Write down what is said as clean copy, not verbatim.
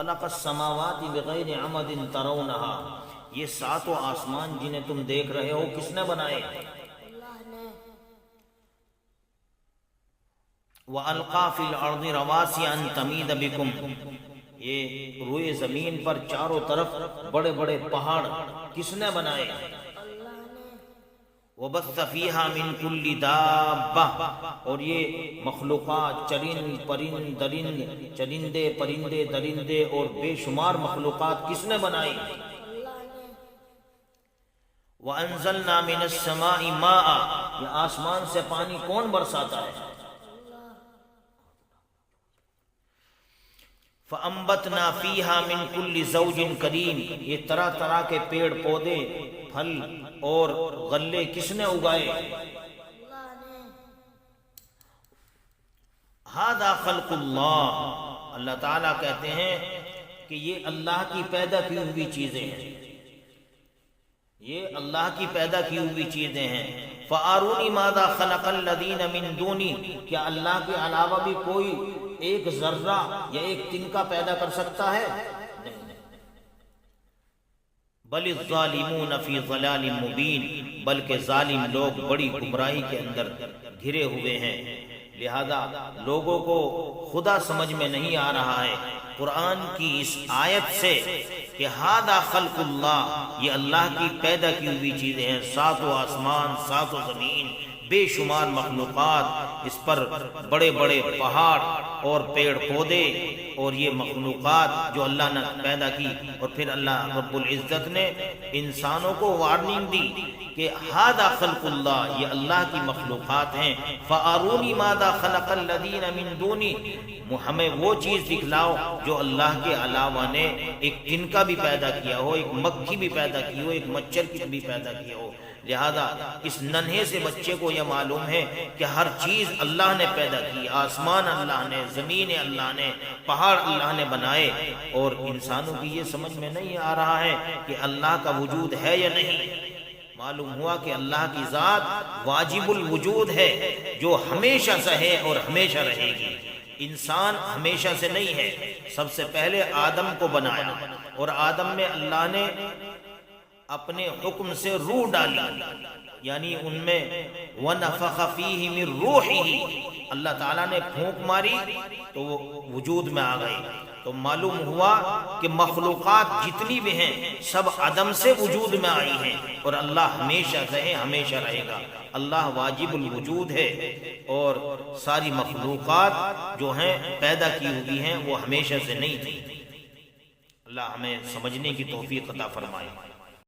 خلق السماوات بغیر عمد ترونها، یہ ساتوں آسمان جنہیں تم دیکھ رہے ہو کس نے بنائے؟ وَأَلْقَى فِي الْأَرْضِ رَوَاسِيَ أَن تَمِيدَ بِكُمْ، یہ روئے زمین پر چاروں طرف بڑے بڑے پہاڑ کس نے بنائے؟ وَبَثَّ فِيهَا مِن كُلِّ دَابَّةٍ، اور یہ مخلوقات چرندے پرندے درندے اور بے شمار مخلوقات کس نے بنائی؟ وَأَنزَلْنَا مِنَ السَّمَاءِ مَاءً، یہ آسمان سے پانی کون برساتا ہے؟ فَأَنبَتْنَا فِيهَا مِن كُلِّ زَوْجٍ كَرِيمٍ، یہ طرح طرح کے پیڑ پودے پھل اور غلے کس نے اگائے؟ هَذَا خَلْقُ اللَّهِ، اللہ تعالیٰ کہتے ہیں کہ یہ اللہ کی پیدا کی ہوئی چیزیں ہیں، یہ اللہ کی پیدا کی ہوئی چیزیں ہیں۔ فَأَرُونِي مَاذَا خَلَقَ الَّذِينَ مِن دُونِي، کیا اللہ کے علاوہ بھی کوئی ایک ذرہ یا ایک تنکا پیدا کر سکتا ہے؟ بَلِ الظَّالِمُونَ فِي ضَلَالٍ مُبِينٍ، بلکہ ظالم لوگ بڑی گمراہی کے اندر گھرے ہوئے ہیں، لہذا لوگوں کو خدا سمجھ میں نہیں آ رہا ہے۔ قرآن کی اس آیت سے کہ ہذا خلق اللہ، یہ اللہ کی پیدا کی ہوئی چیزیں ہیں، ساتوں آسمان ساتوں زمین بے شمار مخلوقات، اس پر بڑے بڑے پہاڑ اور پیڑ پودے اور یہ مخلوقات جو اللہ نے پیدا کی۔ اور پھر اللہ رب العزت نے انسانوں کو وارننگ دی کہ ھذا خلق اللہ، یہ اللہ کی مخلوقات ہیں۔ فَأَرُونِي مَاذَا خَلَقَ الَّذِينَ مِن دُونِي، ہمیں وہ چیز دکھلاؤ جو اللہ کے علاوہ نے ایک تنکا بھی پیدا کیا ہو، ایک مکھی بھی پیدا کی ہو، ایک مچھر کی بھی پیدا کیا ہو۔ لہذا اس ننھے سے بچے کو یہ معلوم ہے کہ ہر چیز اللہ نے پیدا کی، آسمان اللہ نے، زمین اللہ نے، پہاڑ اللہ نے بنائے، اور انسانوں کی یہ سمجھ میں نہیں آ رہا ہے کہ اللہ کا وجود ہے یا نہیں۔ معلوم ہوا کہ اللہ کی ذات واجب الوجود ہے، جو ہمیشہ سے ہے اور ہمیشہ رہے گی۔ انسان ہمیشہ سے نہیں ہے۔ سب سے پہلے آدم کو بنایا، اور آدم میں اللہ نے اپنے حکم سے روح ڈالی، یعنی ان میں وَنَفَخَ فِيهِ مِن رُوحِهِ، اللہ تعالیٰ نے پھونک ماری تو وہ وجود میں آ گئی۔ تو معلوم ہوا کہ مخلوقات جتنی بھی ہیں سب عدم سے وجود میں آئی ہیں، اور اللہ ہمیشہ سے ہے، ہمیشہ رہے گا۔ اللہ واجب الوجود ہے، اور ساری مخلوقات جو ہیں پیدا کی ہوئی ہیں وہ ہمیشہ سے نہیں تھی۔ اللہ ہمیں سمجھنے کی توفیق عطا فرمائے۔